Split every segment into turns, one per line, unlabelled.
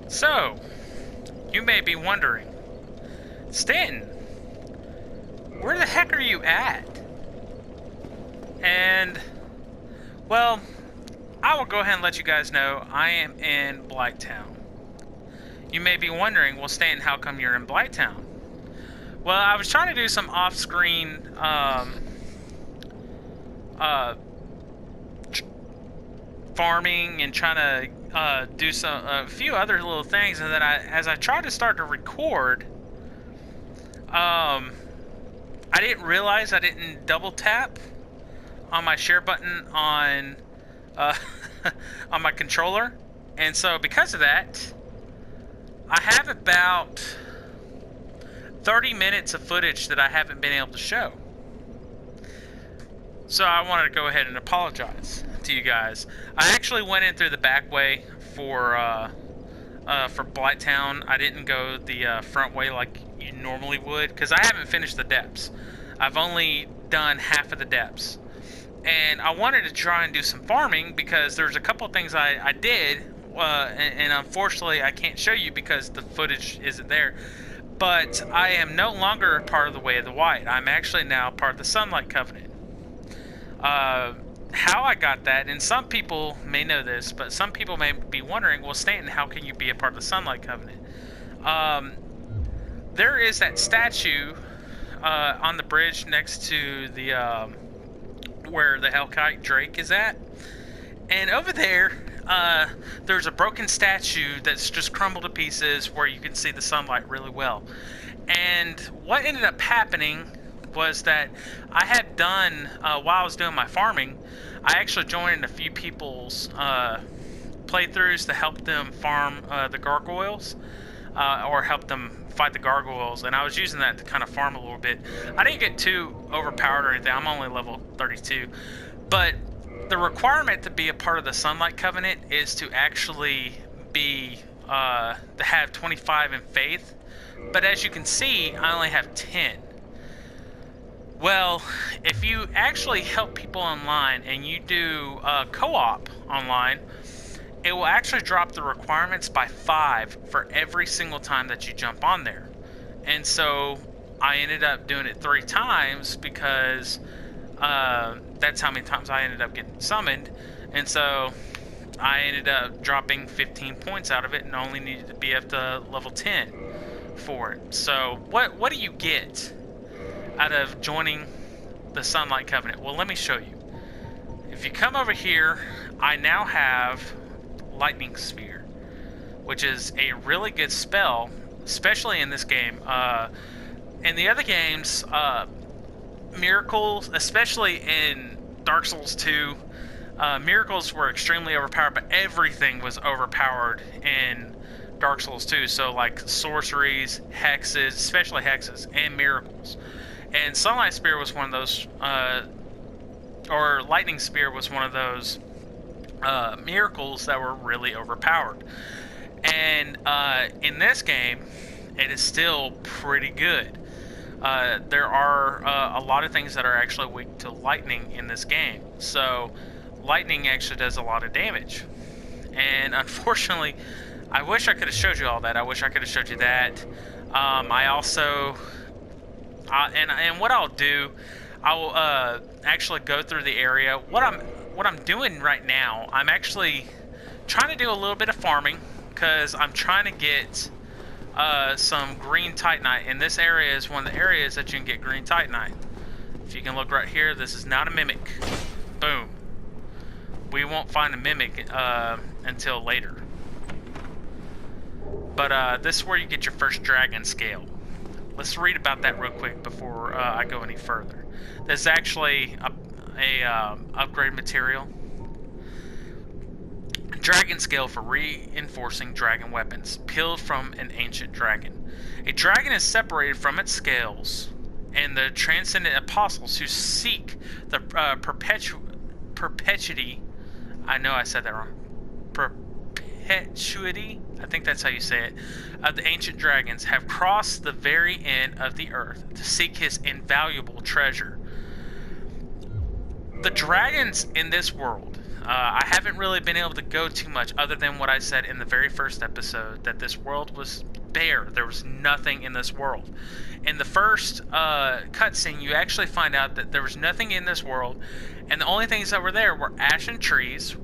So, you may be wondering, Stanton, where the heck are you at? And, well, I will go ahead and let you guys know I am in Blighttown. You may be wondering, well, Stanton, how come you're in Blighttown? Well, I was trying to do some off-screen, farming and trying to do a few other little things, and then as I tried to start to record, I didn't realize I didn't double tap on my share button on on my controller, and so because of that, I have about 30 minutes of footage that I haven't been able to show. So I wanted to go ahead and apologize to you guys. I actually went in through the back way for Blighttown. I didn't go the front way like you normally would, because I haven't finished the depths. I've only done half of the depths. And I wanted to try and do some farming, because there's a couple things I did, and unfortunately I can't show you because the footage isn't there. But I am no longer part of the Way of the White. I'm actually now part of the Sunlight Covenant. How I got that, and some people may know this, but some people may be wondering, well, Stanton, how can you be a part of the Sunlight Covenant? There is that statue on the bridge next to the where the Hellkite Drake is at, and over there there's a broken statue that's just crumbled to pieces where you can see the sunlight really well. And what ended up happening was that I had done, while I was doing my farming, I actually joined a few people's playthroughs to help them farm the gargoyles, or help them fight the gargoyles, and I was using that to kind of farm a little bit. I didn't get too overpowered or anything. I'm only level 32, but the requirement to be a part of the Sunlight Covenant is to actually be to have 25 in faith, but as you can see, I only have 10. Well, if you actually help people online and you do co-op online, it will actually drop the requirements by 5 for every single time that you jump on there. And so I ended up doing it 3 times because that's how many times I ended up getting summoned. And so I ended up dropping 15 points out of it and only needed to be up to level 10 for it. So what do you get out of joining the Sunlight Covenant? Well, let me show you. If you come over here, I now have Lightning Sphere, which is a really good spell, especially in this game. In the other games, miracles, especially in Dark Souls 2, miracles were extremely overpowered, but everything was overpowered in Dark Souls 2. So like sorceries, hexes, especially hexes, and miracles. And Sunlight Spear was one of those, or Lightning Spear was one of those miracles that were really overpowered. And in this game, it is still pretty good. There are a lot of things that are actually weak to lightning in this game. So lightning actually does a lot of damage. And unfortunately, I wish I could have showed you all that. I wish I could have showed you that. I also, and what I'll do, I will actually go through the area. What I'm doing right now, I'm actually trying to do a little bit of farming, because I'm trying to get some green titanite, and this area is one of the areas that you can get green titanite. If you can look right here, this is not a mimic. Boom. We won't find a mimic until later. But this is where you get your first dragon scale. Let's read about that real quick before I go any further. This is actually a upgrade material. Dragon scale for reinforcing dragon weapons, peeled from an ancient dragon. A dragon is separated from its scales, and the transcendent apostles who seek the perpetuity. I know I said that wrong. Perpetuity, I think that's how you say it, of the ancient dragons have crossed the very end of the earth to seek his invaluable treasure. The dragons in this world, I haven't really been able to go too much other than what I said in the very first episode, that this world was bare. There was nothing in this world. In the first cutscene, you actually find out that there was nothing in this world, and the only things that were there were ashen trees,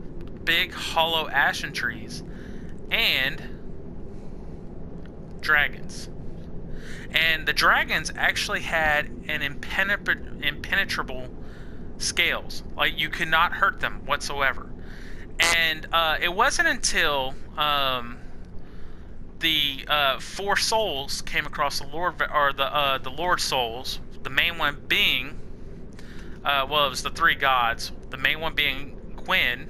big hollow ashen trees, and dragons. And the dragons actually had an impenetrable scales. Like, you could not hurt them whatsoever. And it wasn't until the four souls came across the Lord, or the Lord souls. The main one being, well, it was the three gods. The main one being Gwyn,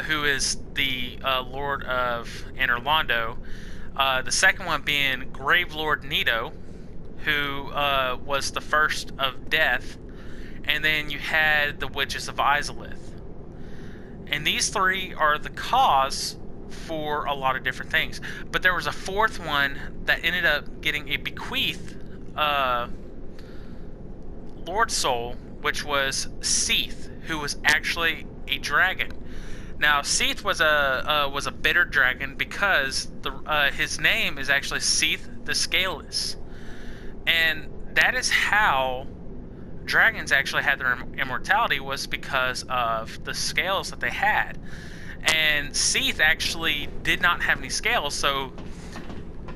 who is the Lord of Anorlando. The second one being Grave Lord Nito, who was the first of death. And then you had the Witches of Izalith. And these three are the cause for a lot of different things. But there was a fourth one that ended up getting a bequeath Lord Soul, which was Seath, who was actually a dragon. Now, Seath was a bitter dragon because his name is actually Seath the Scaleless. And that is how dragons actually had their immortality, was because of the scales that they had. And Seath actually did not have any scales, so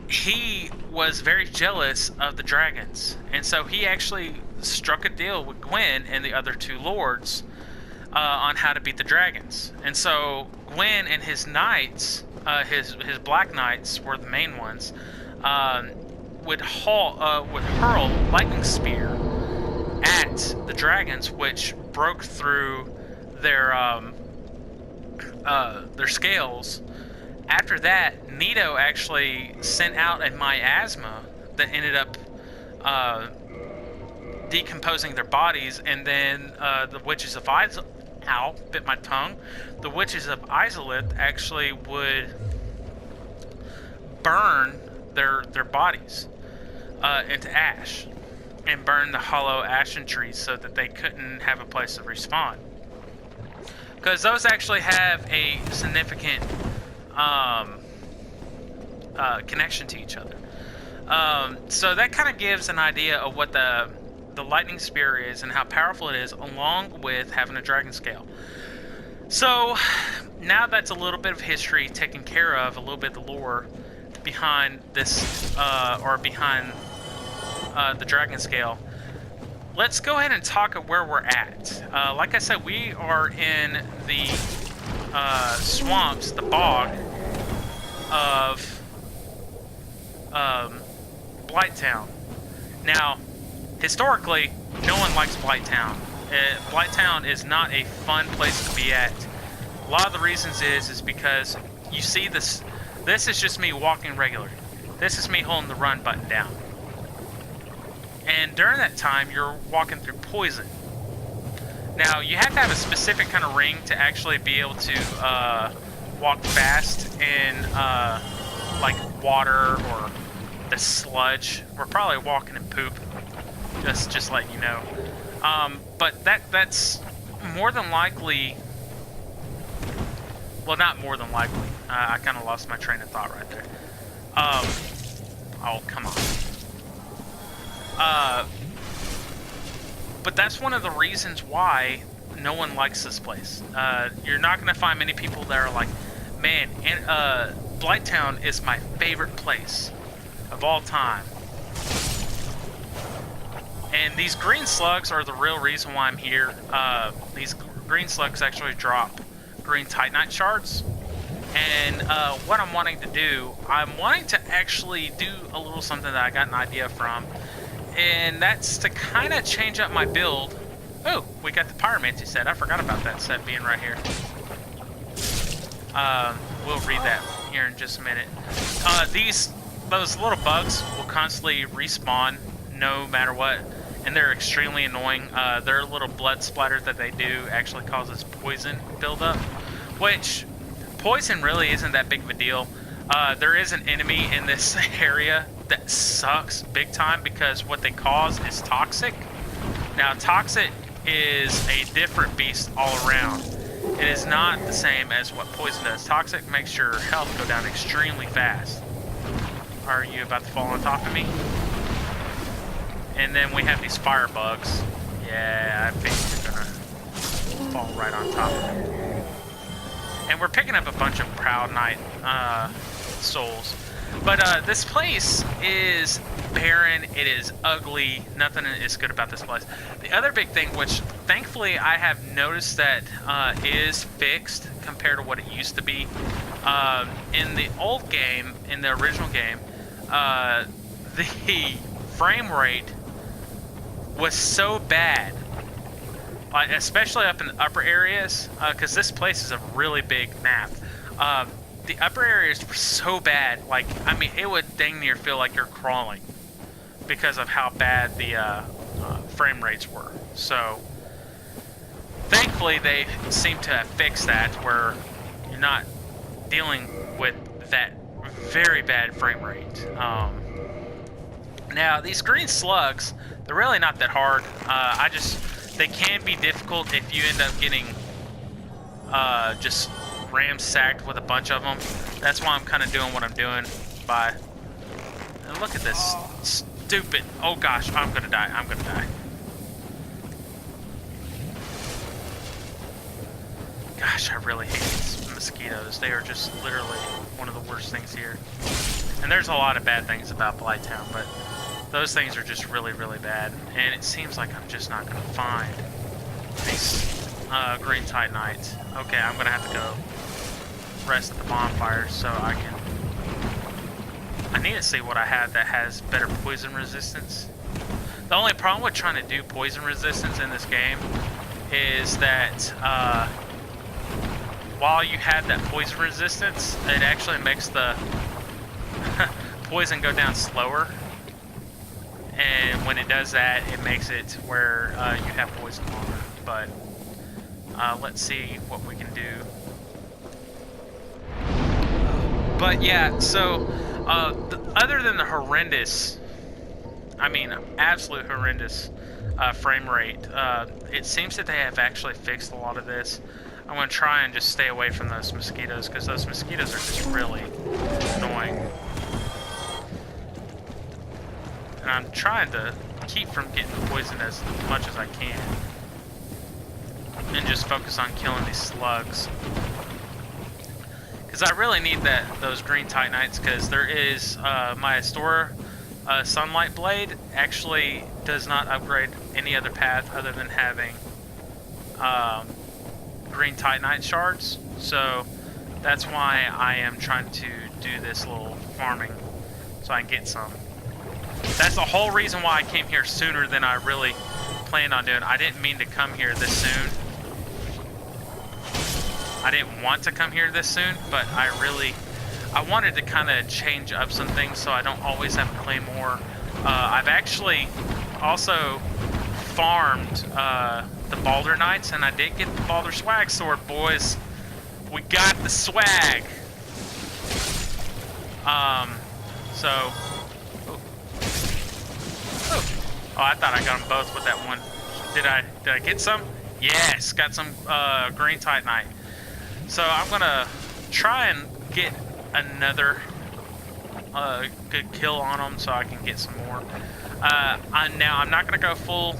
he was very jealous of the dragons. And so he actually struck a deal with Gwyn and the other two lords on how to beat the dragons. And so Gwyn and his knights, his black knights were the main ones, would hurl lightning spear at the dragons, which broke through their scales. After that, Nito actually sent out a miasma that ended up decomposing their bodies, and then the Witches of bit my tongue. The Witches of Izalith actually would burn their bodies into ash, and burn the hollow ashen trees so that they couldn't have a place to respawn. Because those actually have a significant connection to each other. So that kind of gives an idea of what the lightning spear is and how powerful it is, along with having a dragon scale. So now that's a little bit of history taken care of, a little bit of the lore behind this, or behind the dragon scale. Let's go ahead and talk of where we're at. Like I said, we are in the swamps, the bog of Blighttown. Now, historically, no one likes Blighttown. Blighttown is not a fun place to be at. A lot of the reasons is because you see this. This is just me walking regularly. This is me holding the run button down. And during that time, you're walking through poison. Now, you have to have a specific kind of ring to actually be able to walk fast in like water or the sludge. We're probably walking in poop, just letting you know. But that's more than likely. Well, not more than likely. I kind of lost my train of thought right there. Oh, come on. But that's one of the reasons why no one likes this place. You're not going to find many people that are like, man, Blighttown is my favorite place of all time. And these green slugs are the real reason why I'm here. These green slugs actually drop green Titanite shards. And what I'm wanting to do, I'm wanting to actually do a little something that I got an idea from. And that's to kind of change up my build. Oh, we got the pyromancy set. I forgot about that set being right here. We'll read that here in just a minute. Those little bugs will constantly respawn no matter what, and they're extremely annoying. Their little blood splatter that they do actually causes poison buildup, which poison really isn't that big of a deal. There is an enemy in this area that sucks big time because what they cause is toxic. Now, toxic is a different beast all around. It is not the same as what poison does. Toxic makes your health go down extremely fast. Are you about to fall on top of me? And then we have these fire bugs. Yeah, I think you're gonna fall right on top of me. And we're picking up a bunch of Proud Knight souls. But this place is barren, it is ugly, nothing is good about this place. The other big thing, which thankfully I have noticed that is fixed compared to what it used to be. In the old game, in the original game, the frame rate was so bad, especially up in the upper areas, because this place is a really big map. The upper areas were so bad, like, I mean, it would dang near feel like you're crawling because of how bad the frame rates were. So, thankfully, they seem to have fixed that, where you're not dealing with that very bad frame rate. Now, these green slugs, they're really not that hard. They can be difficult if you end up getting just ramsacked with a bunch of them. That's why I'm kind of doing what I'm doing by... And look at this stupid... Oh gosh, I'm gonna die. I'm gonna die. Gosh, I really hate these mosquitoes. They are just literally one of the worst things here. And there's a lot of bad things about Blighttown, but those things are just really, really bad. And it seems like I'm just not gonna find these green Titanites. Okay, I'm gonna have to go rest at the bonfire so I can... I need to see what I have that has better poison resistance. The only problem with trying to do poison resistance in this game is that while you have that poison resistance, it actually makes the poison go down slower. And when it does that, it makes it where you have poison longer. But let's see what we can do. But yeah, so other than the horrendous, I mean absolute horrendous frame rate, it seems that they have actually fixed a lot of this. I'm going to try and just stay away from those mosquitoes, because those mosquitoes are just really annoying. And I'm trying to keep from getting poisoned as much as I can. And just focus on killing these slugs. Because I really need those green Titanites, because there is my Astora Sunlight Blade actually does not upgrade any other path other than having green Titanite shards. So that's why I am trying to do this little farming so I can get some. That's the whole reason why I came here sooner than I really planned on doing. I didn't mean to come here this soon. I didn't want to come here this soon, but I wanted to kind of change up some things so I don't always have to claymore. I've actually also farmed the Balder Knights, and I did get the Balder Swag Sword, boys. We got the swag. Oh, I thought I got them both with that one. Did I get some? Yes, got some green Titanite. So I'm gonna try and get another good kill on them so I can get some more. Now I'm not gonna go full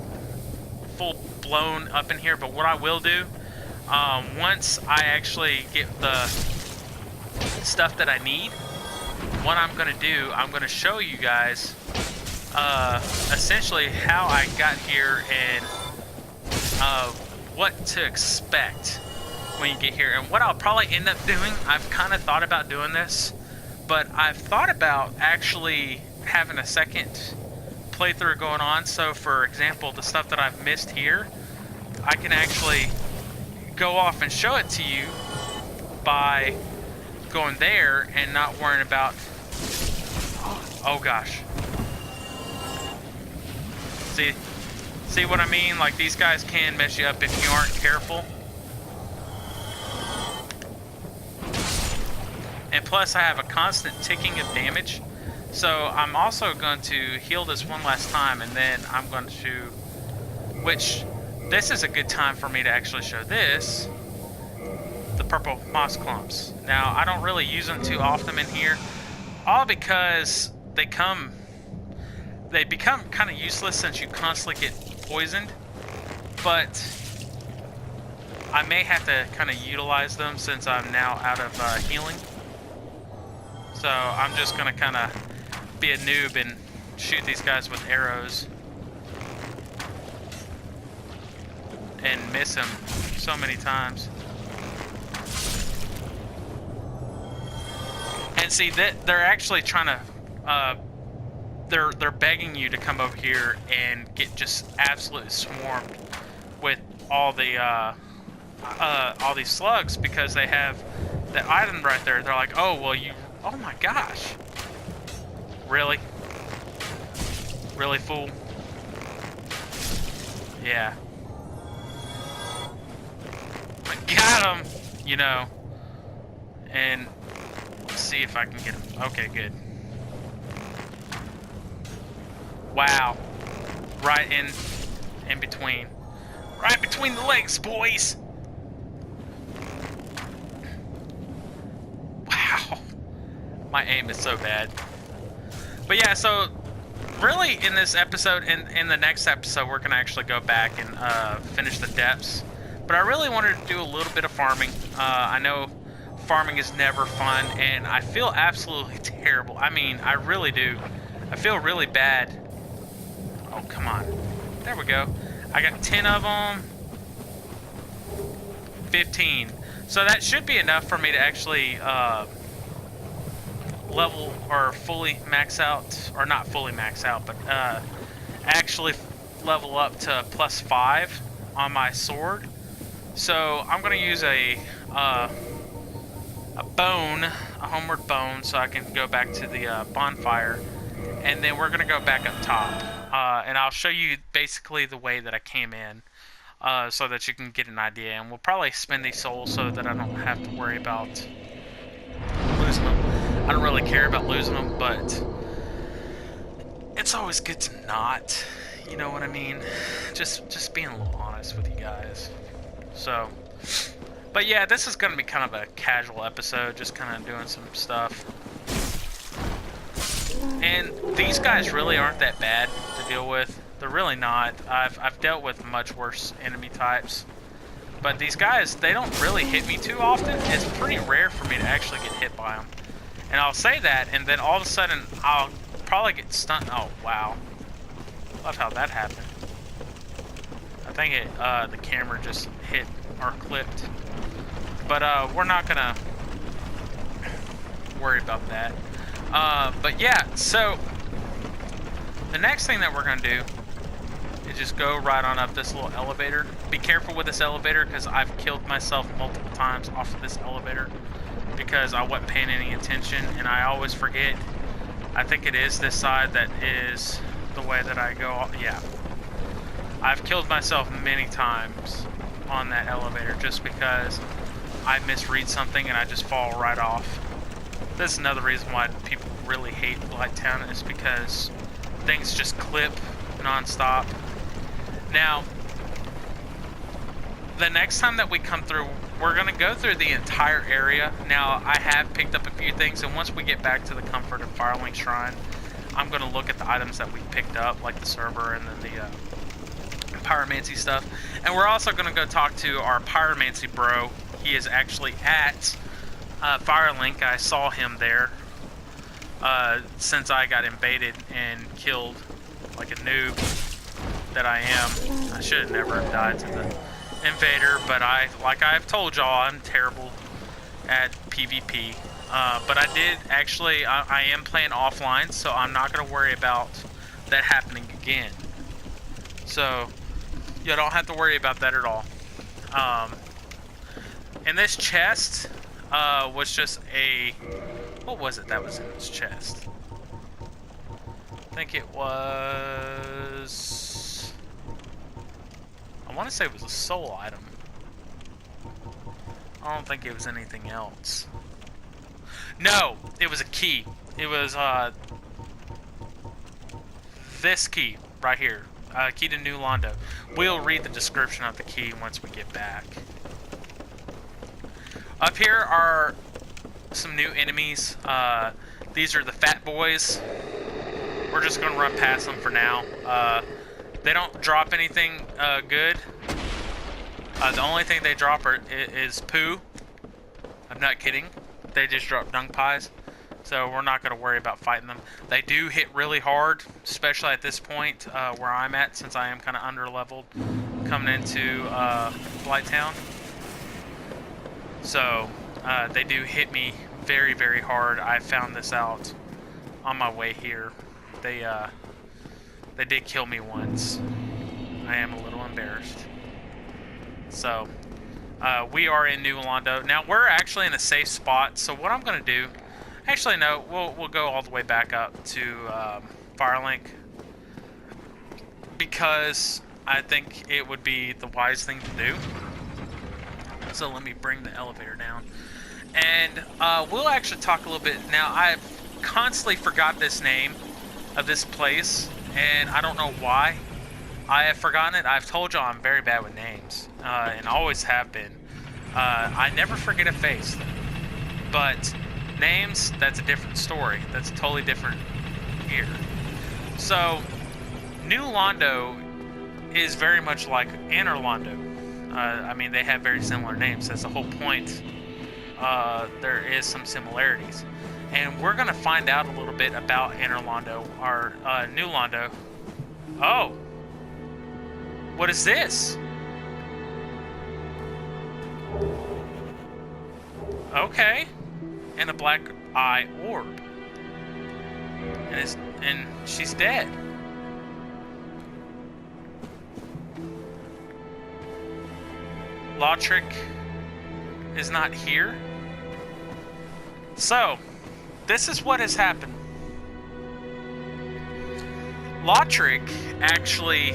blown up in here, but what I will do, once I actually get the stuff that I need, what I'm gonna do, I'm gonna show you guys essentially how I got here and what to expect when you get here. And what I'll probably end up doing, I've kind of thought about doing this, but I've thought about actually having a second playthrough going on. So for example, the stuff that I've missed here, I can actually go off and show it to you by going there and not worrying about... Oh gosh. See what I mean? Like, these guys can mess you up if you aren't careful. And plus I have a constant ticking of damage. So I'm also going to heal this one last time, and then I'm going to, which this is a good time for me to actually show this, the purple moss clumps. Now, I don't really use them too often in here, all because they become kind of useless since you constantly get poisoned, but I may have to kind of utilize them since I'm now out of healing. So I'm just going to kind of be a noob and shoot these guys with arrows and miss them so many times. And see that they're actually trying to they're begging you to come over here and get just absolutely swarmed with all the all these slugs, because they have the item right there. They're like, oh well, oh my gosh, really, fool? Yeah, I got him, you know. And let's see if I can get him. Okay, good. Wow. Right in between. Right between the legs, boys. Wow. My aim is so bad. But yeah, so really in this episode, in the next episode, we're going to actually go back and finish the depths. But I really wanted to do a little bit of farming. I know farming is never fun, and I feel absolutely terrible. I mean, I really do. I feel really bad. Oh, come on. There we go. I got 10 of them. 15. So that should be enough for me to actually level or fully max out, or not fully max out, but actually level up to +5 on my sword. So I'm going to use a bone, a homeward bone, so I can go back to the bonfire, and then we're going to go back up top, and I'll show you basically the way that I came in, so that you can get an idea. And we'll probably spend these souls so that I don't have to worry about losing them. I don't really care about losing them, but it's always good to not, you know what I mean? Just being a little honest with you guys. So, but yeah, this is going to be kind of a casual episode, just kind of doing some stuff. And these guys really aren't that bad to deal with. They're really not. I've dealt with much worse enemy types. But these guys, they don't really hit me too often. It's pretty rare for me to actually get hit by them. And I'll say that, and then all of a sudden, I'll probably get stunned. Oh, wow. Love how that happened. I think the camera just hit or clipped. But we're not gonna worry about that. But yeah, so the next thing that we're gonna do is just go right on up this little elevator. Be careful with this elevator, because I've killed myself multiple times off of this elevator because I wasn't paying any attention, and I always forget. I think it is this side that is the way that I go. Yeah, I've killed myself many times on that elevator just because I misread something and I just fall right off. This is another reason why people really hate Blighttown, is because things just clip non-stop. Now, the next time that we come through, we're going to go through the entire area. Now, I have picked up a few things, and once we get back to the Comfort of Firelink Shrine, I'm going to look at the items that we picked up, like the server and then the pyromancy stuff. And we're also going to go talk to our pyromancy bro. He is actually at Firelink. I saw him there since I got invaded and killed like a noob that I am. I should have never died to the invader, but like I've told y'all, I'm terrible at PvP. But I did actually, I am playing offline, so I'm not going to worry about that happening again. So you don't have to worry about that at all. And this chest was just a... What was it that was in this chest? I think it was... I want to say it was a soul item. I don't think it was anything else. No! It was a key. It was, this key right here. Key to New Londo. We'll read the description of the key once we get back. Up here are some new enemies. These are the fat boys. We're just going to run past them for now. They don't drop anything good. The only thing they drop is poo. I'm not kidding. They just drop dung pies. So we're not going to worry about fighting them. They do hit really hard, especially at this point where I'm at, since I am kind of under-leveled coming into Blighttown. So they do hit me very, very hard. I found this out on my way here. They did kill me once. I am a little embarrassed. So we are in New Londo. Now we're actually in a safe spot. So what I'm going to do, actually no, we'll go all the way back up to Firelink, because I think it would be the wise thing to do. So let me bring the elevator down. And we'll actually talk a little bit. Now, I've constantly forgot this name of this place, and I don't know why I have forgotten it. I've told y'all I'm very bad with names, and always have been. I never forget a face, but names, that's a different story. That's totally different here. So, New Londo is very much like Anor Londo. I mean, they have very similar names. That's the whole point. There is some similarities. And we're going to find out a little bit about Anor Londo, or New Londo. Oh! What is this? Okay. And a black eye orb. And she's dead. Lautrec is not here. So, this is what has happened. Lautrec, actually,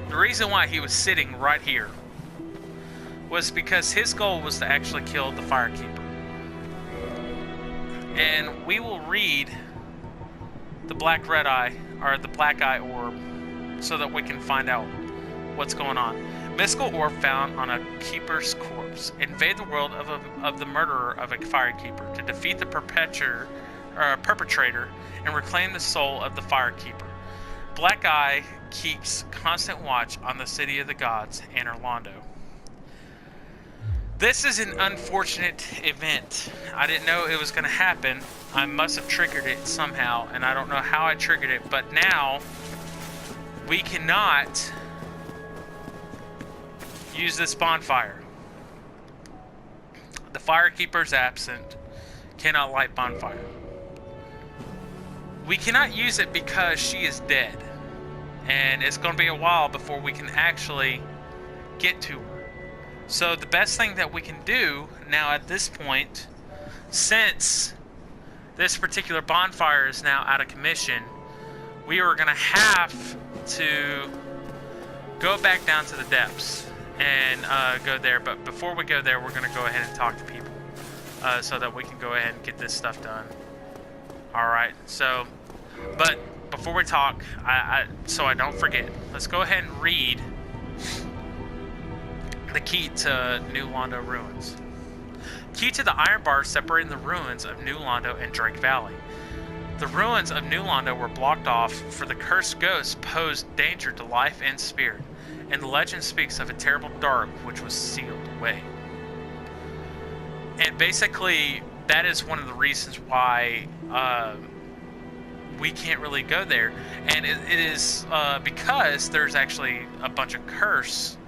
the reason why he was sitting right here was because his goal was to actually kill the Firekeeper. And we will read the black red eye, or the black eye orb, so that we can find out what's going on. Mystical orb found on a keeper's corpse. Invade the world of the murderer of a Firekeeper to defeat the perpetrator and reclaim the soul of the Firekeeper. Black Eye keeps constant watch on the city of the gods, Anor Londo. This is an unfortunate event. I didn't know it was going to happen. I must have triggered it somehow, and I don't know how I triggered it, but now we cannot use this bonfire. The Firekeeper's absent. Cannot light bonfire. We cannot use it because she is dead. And it's going to be a while before we can actually get to her. So the best thing that we can do now at this point, since this particular bonfire is now out of commission, we are going to have to go back down to the depths and go there. But before we go there, we're going to go ahead and talk to people so that we can go ahead and get this stuff done. Alright, so, but before we talk, so I don't forget, let's go ahead and read the key to New Londo ruins. Key to the iron bar separating the ruins of New Londo and Drake Valley. The ruins of New Londo were blocked off, for the cursed ghosts posed danger to life and spirit, and the legend speaks of a terrible dark which was sealed away. And basically, that is one of the reasons why we can't really go there, and it is because there's actually a bunch of cursed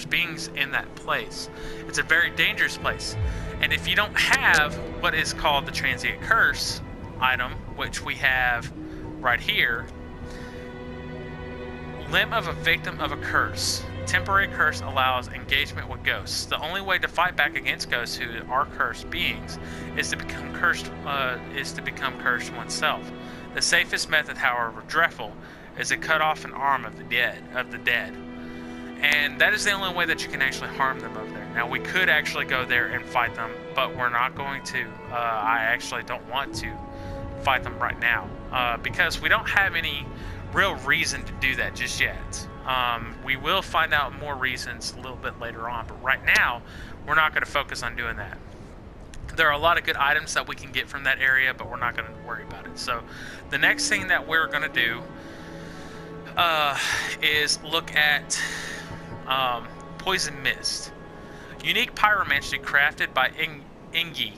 beings in that place. It's a very dangerous place, and if you don't have what is called the transient curse item, which we have right here, limb of a victim of a curse. Temporary curse allows engagement with ghosts. The only way to fight back against ghosts who are cursed beings is to become cursed. Oneself. The safest method, however dreadful, is to cut off an arm of the dead. And that is the only way that you can actually harm them over there. Now, we could actually go there and fight them, but we're not going to. I actually don't want to fight them right now because we don't have any real reason to do that just yet. We will find out more reasons a little bit later on, but right now, we're not going to focus on doing that. There are a lot of good items that we can get from that area, but we're not going to worry about it. So the next thing that we're going to do is look at Poison Mist. Unique pyromancy crafted by Ingi.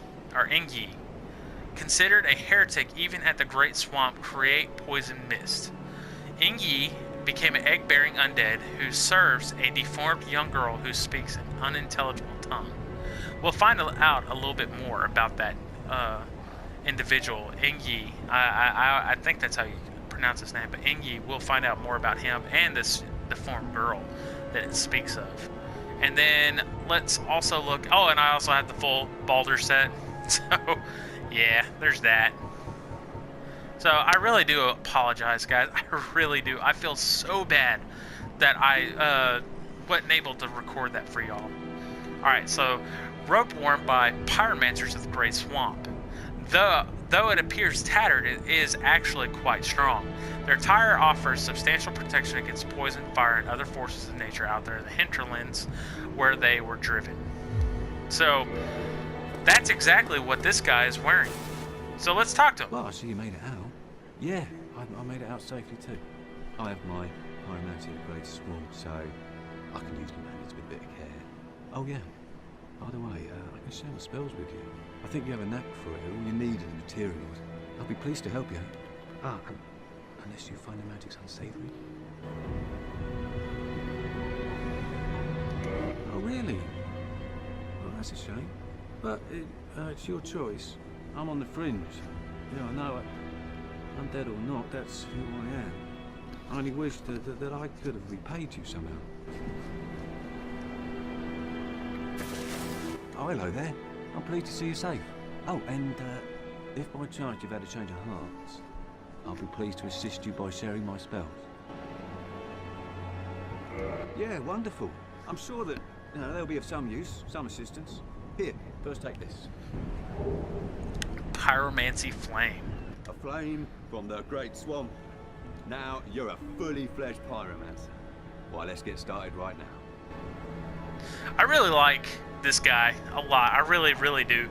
Considered a heretic even at the Great Swamp, create Poison Mist. Ingi became an egg-bearing undead who serves a deformed young girl who speaks an unintelligible tongue. We'll find out a little bit more about that individual, Ingi. I think that's how you pronounce his name, but Ingi, we'll find out more about him and this deformed girl that it speaks of. And then let's also look... Oh, and I also have the full Baldur set. So, yeah, there's that. So, I really do apologize, guys. I really do. I feel so bad that I wasn't able to record that for y'all. Alright, so... Rope worn by pyromancers of the Great Swamp. Though it appears tattered, it is actually quite strong. Their attire offers substantial protection against poison, fire, and other forces of nature out there in the hinterlands where they were driven. So, that's exactly what this guy is wearing. So let's talk to him.
Well, I see you made it out. Yeah, I made it out safely too. I have my pyromancy upgrade small, so I can use my manage with a bit of care. Oh yeah. By the way, I can share my spells with you. I think you have a knack for it. All you need are the materials. I'll be pleased to help you. Unless you find the magic's unsavory. Oh, really? Well, that's a shame. But it's your choice. I'm on the fringe. Yeah, I know. Undead or not, that's who I am. I only wish that I could have repaid you somehow. Oh, hello there. I'm pleased to see you safe. Oh, and if by chance you've had a change of hearts, I'll be pleased to assist you by sharing my spells. Yeah, wonderful. I'm sure that they'll be of some use, some assistance. Here, first take this.
Pyromancy Flame.
A flame from the Great Swamp. Now you're a fully fledged pyromancer. Well, let's get started right now.
I really like this guy a lot. I really, really do.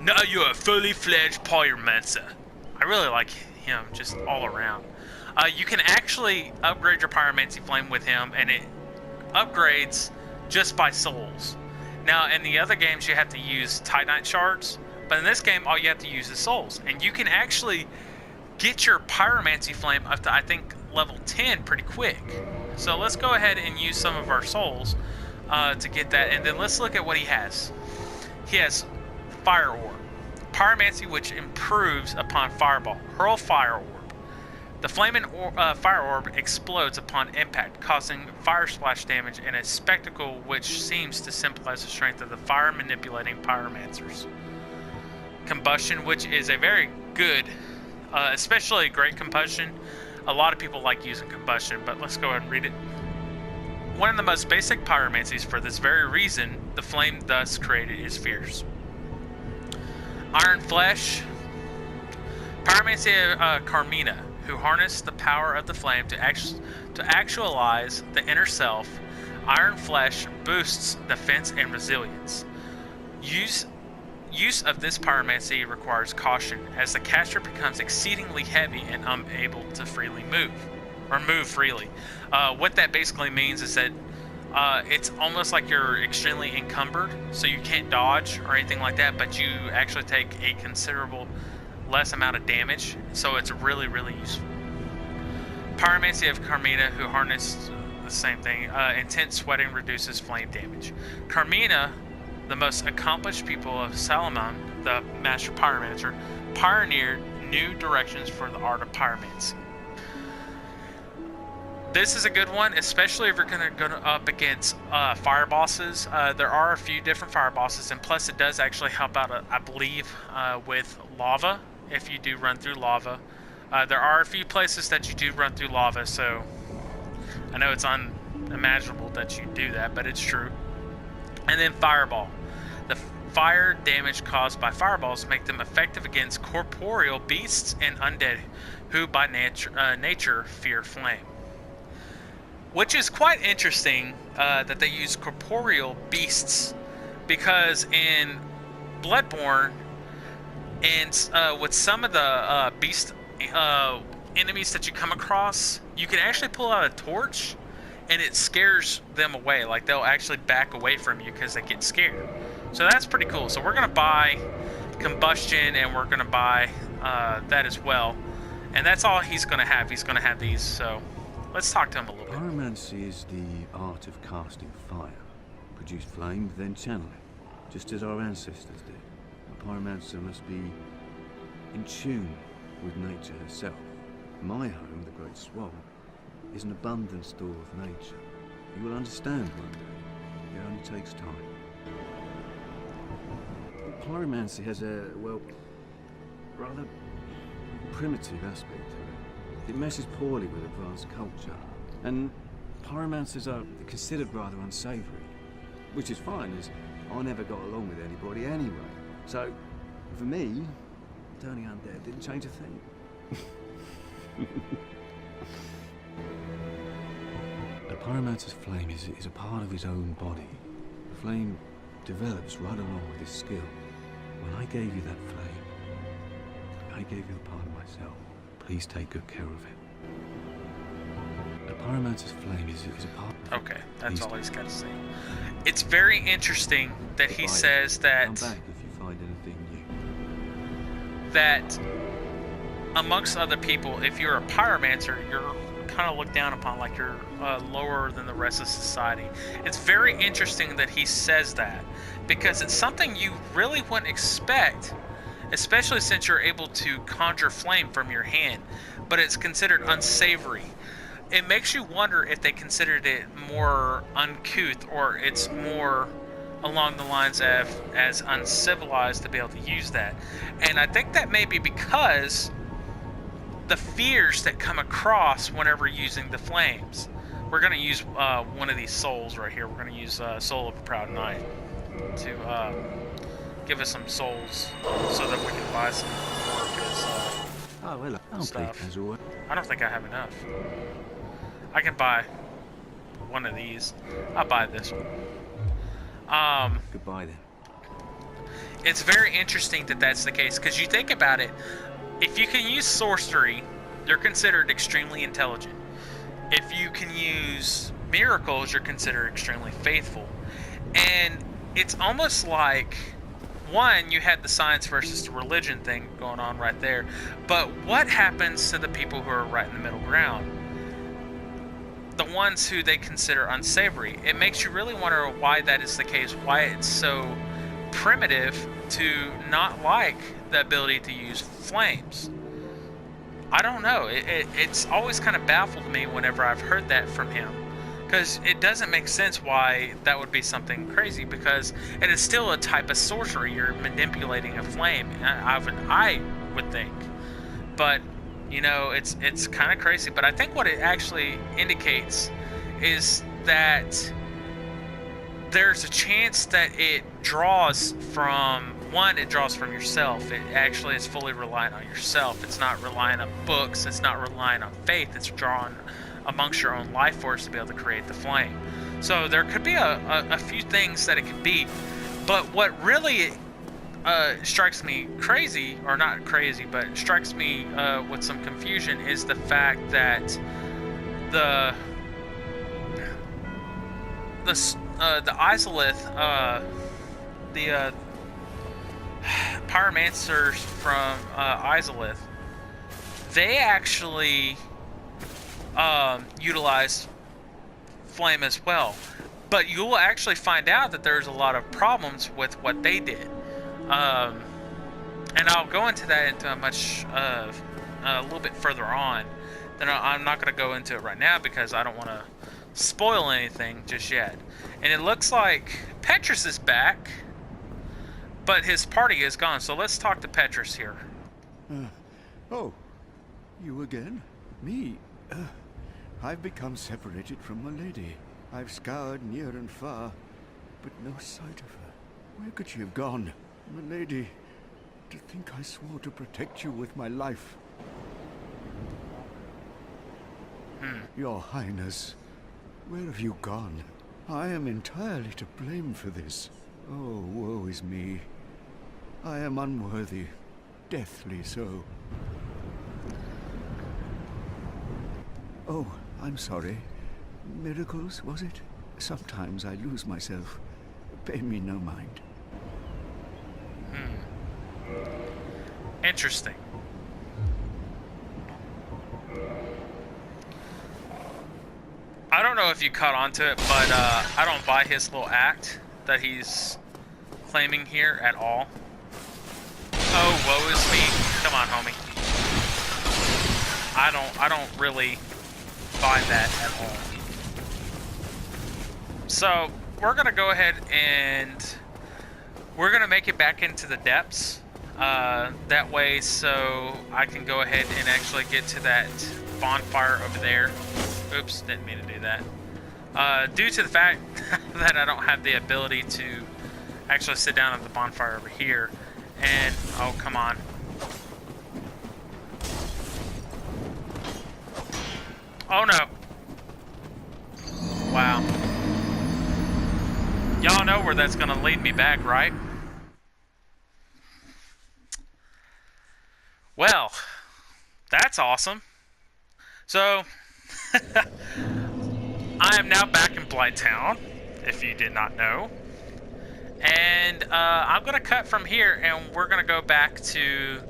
Now you're a fully fledged pyromancer. I really like him just all around. You can actually upgrade your pyromancy flame with him, and it upgrades just by souls. Now, in the other games, you have to use Titanite shards, but in this game, all you have to use is souls. And you can actually get your pyromancy flame up to, I think, level 10 pretty quick. So let's go ahead and use some of our souls to get that, and then let's look at what he has. He has Fire Orb. Pyromancy, which improves upon Fireball. Hurl Fire Orb. The flaming Fire Orb explodes upon impact, causing fire splash damage in a spectacle which seems to symbolize the strength of the fire-manipulating pyromancers. Combustion, which is a very good, especially great combustion. A lot of people like using combustion, but let's go ahead and read it. One of the most basic pyromancies for this very reason, the flame thus created is fierce. Iron Flesh. Pyromancy of Carmina, who harnessed the power of the flame to actualize the inner self. Iron Flesh boosts defense and resilience. Use of this pyromancy requires caution, as the caster becomes exceedingly heavy and unable to freely move. Or move freely. What that basically means is that it's almost like you're extremely encumbered, so you can't dodge or anything like that, but you actually take a considerable less amount of damage, so it's really, really useful. Pyromancy of Carmina, who harnessed the same thing. Intense sweating reduces flame damage. Carmina, the most accomplished people of Salamon, the master pyromancer, pioneered new directions for the art of pyromancy. This is a good one, especially if you're going to go up against fire bosses. There are a few different fire bosses, and plus it does actually help out, I believe, with lava, if you do run through lava. There are a few places that you do run through lava, so I know it's unimaginable that you do that, but it's true. And then Fireball. The fire damage caused by fireballs make them effective against corporeal beasts and undead, who by nature fear flame. Which is quite interesting that they use corporeal beasts, because in Bloodborne and with some of the beast enemies that you come across, you can actually pull out a torch and it scares them away. Like, they'll actually back away from you because they get scared. So that's pretty cool. So we're going to buy combustion, and we're going to buy that as well. And that's all he's going to have. He's going to have these. So let's talk to him a little bit.
Pyromancy is the art of casting fire. Produce flame, then channel it, just as our ancestors did. A pyromancer must be in tune with nature herself. My home, the Great Swamp, is an abundant store of nature. You will understand one day. It only takes time. Pyromancy has a, well, rather primitive aspect to it. It messes poorly with advanced culture. And pyromancers are considered rather unsavory. Which is fine, as I never got along with anybody anyway. So, for me, turning undead didn't change a thing. A pyromancer's flame is a part of his own body. The flame develops right along with his skill. When I gave you that flame, I gave you a part of myself. Please take good care of it. A pyromancer's flame is a part of...
Okay, that's all he's got to say. It's very interesting that he says that...
Come back if you find anything new.
That amongst other people, if you're a pyromancer, you're kind of looked down upon, like you're lower than the rest of society. It's very interesting that he says that, because it's something you really wouldn't expect, especially since you're able to conjure flame from your hand, but it's considered unsavory. It makes you wonder if they considered it more uncouth, or it's more along the lines of as uncivilized to be able to use that. And I think that may be because the fears that come across whenever using the flames. We're going to use one of these souls right here. We're going to use Soul of a Proud Knight to give us some souls so that we can buy some more of his stuff. I don't think I have enough. I can buy one of these. I'll buy this one.
Goodbye then.
It's very interesting that that's the case, because you think about it, if you can use sorcery, you're considered extremely intelligent. If you can use miracles, you're considered extremely faithful. And it's almost like, one, you had the science versus the religion thing going on right there, but what happens to the people who are right in the middle ground? The ones who they consider unsavory. It makes you really wonder why that is the case, why it's so primitive to not like the ability to use flames. I don't know. It's always kind of baffled me whenever I've heard that from him, because it doesn't make sense why that would be something crazy, because it is still a type of sorcery. You're manipulating a flame, I would think. But you know, it's kind of crazy. But I think what it actually indicates is that there's a chance that it draws from, one, it draws from yourself. It actually is fully reliant on yourself. It's not relying on books. It's not relying on faith. It's drawn amongst your own life force to be able to create the flame. So there could be a few things that it could be. But what really strikes me crazy, or not crazy, but strikes me with some confusion, is the fact that the Izalith, the pyromancers from Izalith, they actually utilize flame as well. But you will actually find out that there's a lot of problems with what they did. And I'll go into that into a little bit further on. Then I'm not going to go into it right now because I don't want to spoil anything just yet. And it looks like Petrus is back, but his party is gone. So let's talk to Petrus here.
Oh, you again? Me? I've become separated from my lady. I've scoured near and far, but no sight of her. Where could she have gone? Milady, to think I swore to protect you with my life. Your Highness, where have you gone? I am entirely to blame for this. Oh, woe is me. I am unworthy, deathly so. Oh, I'm sorry. Miracles, was it? Sometimes I lose myself. Pay me no mind.
Interesting. I don't know if you caught on to it, but I don't buy his little act that he's claiming here at all. Oh, woe is me. Come on, homie. I don't really buy that at all. So, we're going to go ahead and we're going to make it back into the depths. That way, so I can go ahead and actually get to that bonfire over there. Oops, didn't mean to do that. Due to the fact that I don't have the ability to actually sit down at the bonfire over here. And, oh, come on. Oh, no. Wow. Y'all know where that's going to lead me back, right? Well, that's awesome. So, I am now back in Blighttown, if you did not know. And I'm going to cut from here, and we're going to go back to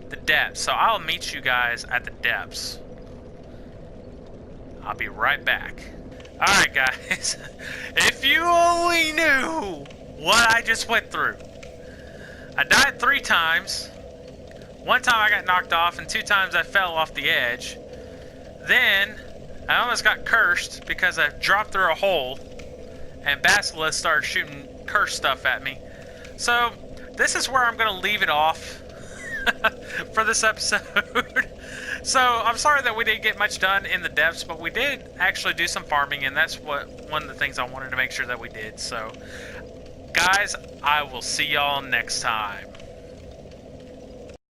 the depths. So I'll meet you guys at the depths. I'll be right back. Alright, guys. If you only knew what I just went through. I died 3 times. 1 time I got knocked off, and 2 times I fell off the edge. Then, I almost got cursed because I dropped through a hole, and Basilisk started shooting cursed stuff at me. So, this is where I'm going to leave it off for this episode. So, I'm sorry that we didn't get much done in the depths, but we did actually do some farming, and that's one of the things I wanted to make sure that we did. So, guys, I will see y'all next time.